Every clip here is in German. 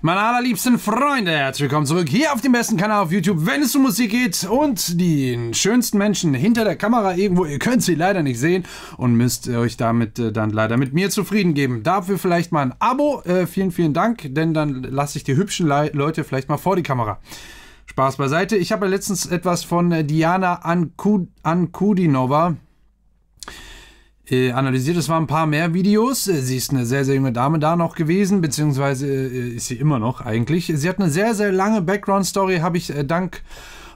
Meine allerliebsten Freunde, herzlich willkommen zurück hier auf dem besten Kanal auf YouTube, wenn es um Musik geht und den schönsten Menschen hinter der Kamera irgendwo. Ihr könnt sie leider nicht sehen und müsst euch damit dann leider mit mir zufrieden geben. Dafür vielleicht mal ein Abo, vielen, vielen Dank, denn dann lasse ich die hübschen Leute vielleicht mal vor die Kamera. Spaß beiseite. Ich habe letztens etwas von Diana Ankudinova analysiert. Es waren ein paar mehr Videos. Sie ist eine sehr, sehr junge Dame da noch gewesen, beziehungsweise ist sie immer noch eigentlich. Sie hat eine sehr, sehr lange Background-Story, habe ich dank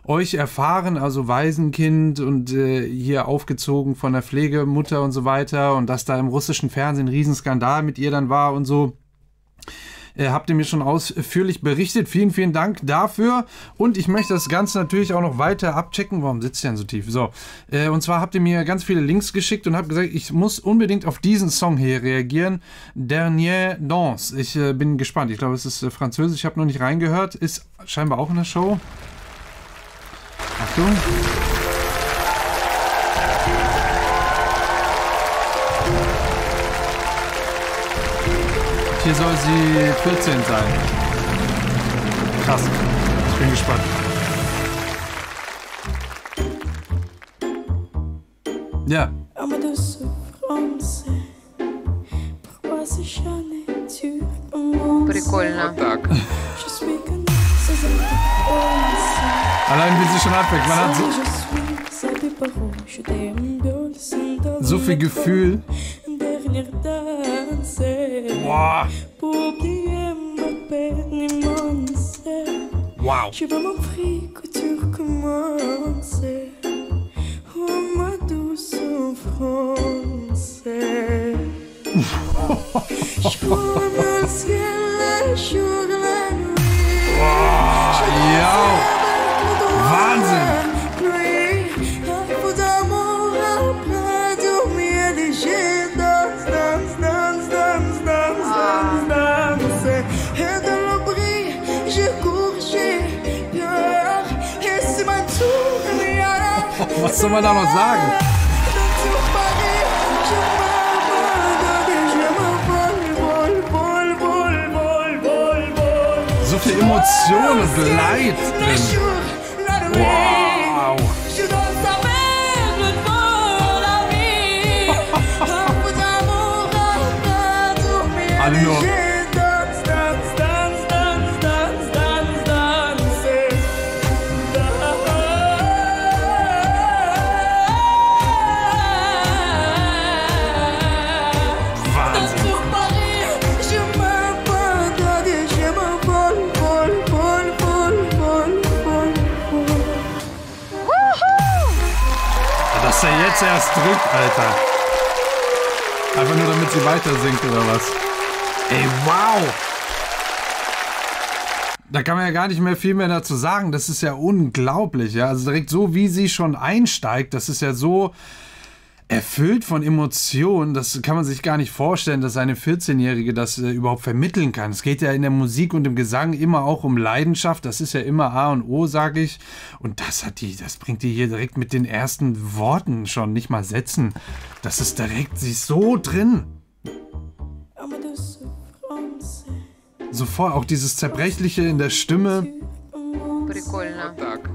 euch erfahren, also Waisenkind und hier aufgezogen von der Pflegemutter und so weiter und dass da im russischen Fernsehen ein Riesenskandal mit ihr dann war und so. Habt ihr mir schon ausführlich berichtet. Vielen, vielen Dank dafür. Und ich möchte das Ganze natürlich auch noch weiter abchecken. Warum sitzt ihr denn so tief? So, und zwar habt ihr mir ganz viele Links geschickt und habt gesagt, ich muss unbedingt auf diesen Song hier reagieren. Dernière Danse. Ich bin gespannt. Ich glaube, es ist französisch. Ich habe noch nicht reingehört. Ist scheinbar auch in der Show. Achtung. Hier soll sie 14 sein. Krass. Ich bin gespannt. Ja. Прикольно. Так. Allein wie sie schon anfängt. Man hat so viel Gefühl. Wow. Wow. Wow. Wahnsinn. Was soll man da noch sagen? So viel Emotion und Leid drin. Wow. Alle nur. Dass er jetzt erst drückt, Alter. Einfach nur damit sie weiter singt oder was? Ey, wow! Da kann man ja gar nicht mehr viel mehr dazu sagen. Das ist ja unglaublich, ja. Also direkt so, wie sie schon einsteigt, das ist ja so erfüllt von Emotionen, das kann man sich gar nicht vorstellen, dass eine 14-Jährige das überhaupt vermitteln kann. Es geht ja in der Musik und im Gesang immer auch um Leidenschaft, das ist ja immer A und O, sage ich. Und das bringt die hier direkt mit den ersten Worten schon, nicht mal Sätzen. Das ist direkt, sie ist so drin. Sofort auch dieses Zerbrechliche in der Stimme. Прикольно. Так.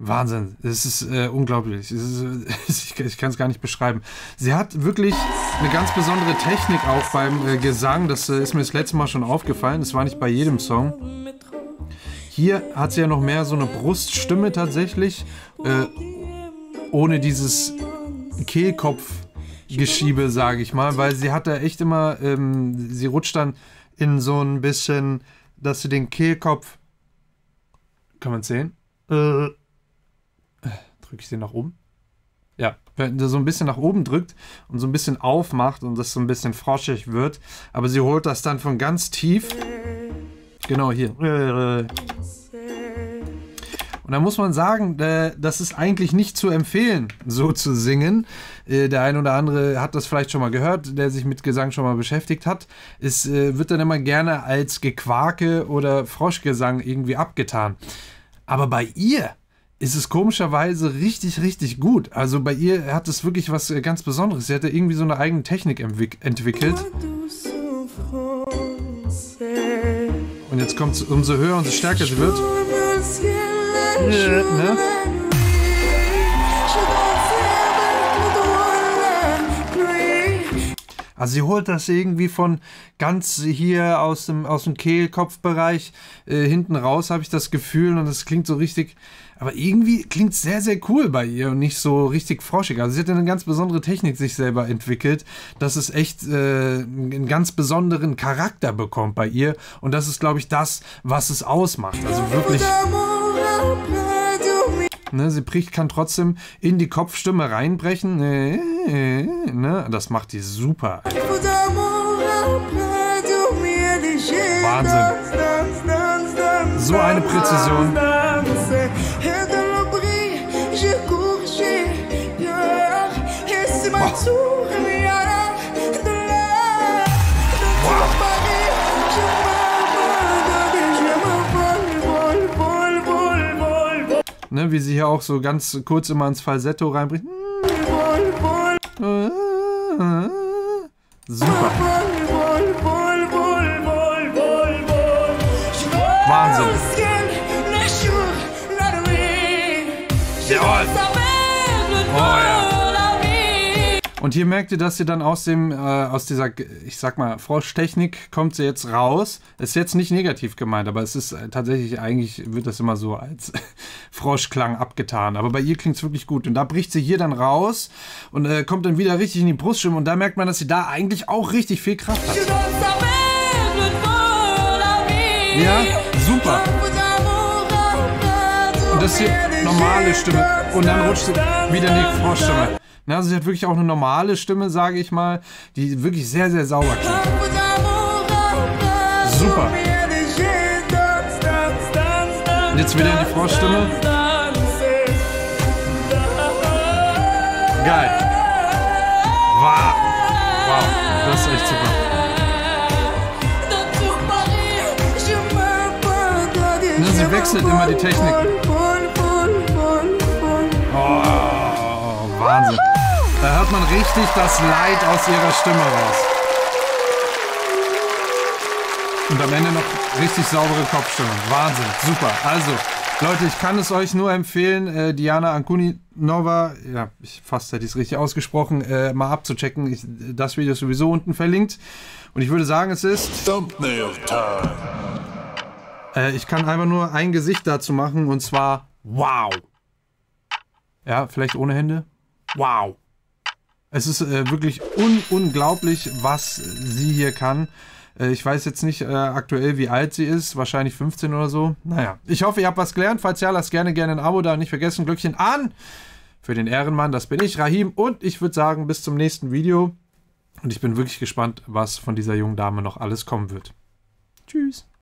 Wahnsinn, es ist unglaublich. Ich kann es gar nicht beschreiben. Sie hat wirklich eine ganz besondere Technik auch beim Gesang. Das ist mir das letzte Mal schon aufgefallen. Das war nicht bei jedem Song. Hier hat sie ja noch mehr so eine Bruststimme tatsächlich. Ohne dieses Kehlkopfgeschiebe, sage ich mal. Weil sie hat da echt immer, sie rutscht dann in so ein bisschen, dass sie den Kehlkopf, kann man es sehen? Drücke ich den nach oben? Ja, wenn sie so ein bisschen nach oben drückt und so ein bisschen aufmacht und das so ein bisschen froschig wird. Aber sie holt das dann von ganz tief. Genau, hier. Und da muss man sagen, das ist eigentlich nicht zu empfehlen, so zu singen. Der ein oder andere hat das vielleicht schon mal gehört, der sich mit Gesang schon mal beschäftigt hat. Es wird dann immer gerne als Gequake oder Froschgesang irgendwie abgetan. Aber bei ihr ist es komischerweise richtig, richtig gut. Also bei ihr hat es wirklich was ganz Besonderes. Sie hat ja irgendwie so eine eigene Technik entwickelt. jetzt kommt es, umso höher, umso stärker sie wird. Ne? Also sie holt das irgendwie von ganz hier aus dem Kehlkopfbereich hinten raus, habe ich das Gefühl, und das klingt so richtig, aber irgendwie klingt es sehr, sehr cool bei ihr und nicht so richtig froschig. Also sie hat eine ganz besondere Technik sich selber entwickelt, dass es echt einen ganz besonderen Charakter bekommt bei ihr, und das ist, glaube ich, das, was es ausmacht. Also wirklich... Ne, sie kann trotzdem in die Kopfstimme reinbrechen. Ne, das macht die super. Wahnsinn. So eine Präzision. Ne, wie sie hier auch so ganz kurz immer ins Falsetto reinbringt. Super. Wahnsinn. Jawohl. Oh ja. Und hier merkt ihr, dass sie dann aus dieser, ich sag mal, Froschtechnik kommt sie jetzt raus. Ist jetzt nicht negativ gemeint, aber es ist tatsächlich, eigentlich wird das immer so als Froschklang abgetan. Aber bei ihr klingt es wirklich gut. Und da bricht sie hier dann raus und kommt dann wieder richtig in die Bruststimme. Und da merkt man, dass sie da eigentlich auch richtig viel Kraft hat. Ja, super. Und das hier normale Stimme. Und dann rutscht sie wieder in die Froschstimme. Na, also sie hat wirklich auch eine normale Stimme, sage ich mal, die wirklich sehr, sehr sauber klingt. Super. Und jetzt wieder in die Froschstimme. Geil. Wow. Wow, das ist echt super. Ne, sie wechselt immer die Technik. Oh, Wahnsinn. Da hört man richtig das Leid aus ihrer Stimme raus. Und am Ende noch richtig saubere Kopfstimme. Wahnsinn, super. Also, Leute, ich kann es euch nur empfehlen, Diana Ankuninova, ja, fast hätte ich es richtig ausgesprochen, mal abzuchecken. Das Video ist sowieso unten verlinkt. Und ich würde sagen, es ist Thumbnail Time. Ich kann einfach nur ein Gesicht dazu machen, und zwar wow. Ja, vielleicht ohne Hände. Wow. Es ist wirklich unglaublich, was sie hier kann. Ich weiß jetzt nicht aktuell, wie alt sie ist. Wahrscheinlich 15 oder so. Naja, ich hoffe, ihr habt was gelernt. Falls ja, lasst gerne ein Abo da. Nicht vergessen, Glöckchen an für den Ehrenmann. Das bin ich, Rahim. Und ich würde sagen, bis zum nächsten Video. Und ich bin wirklich gespannt, was von dieser jungen Dame noch alles kommen wird. Tschüss.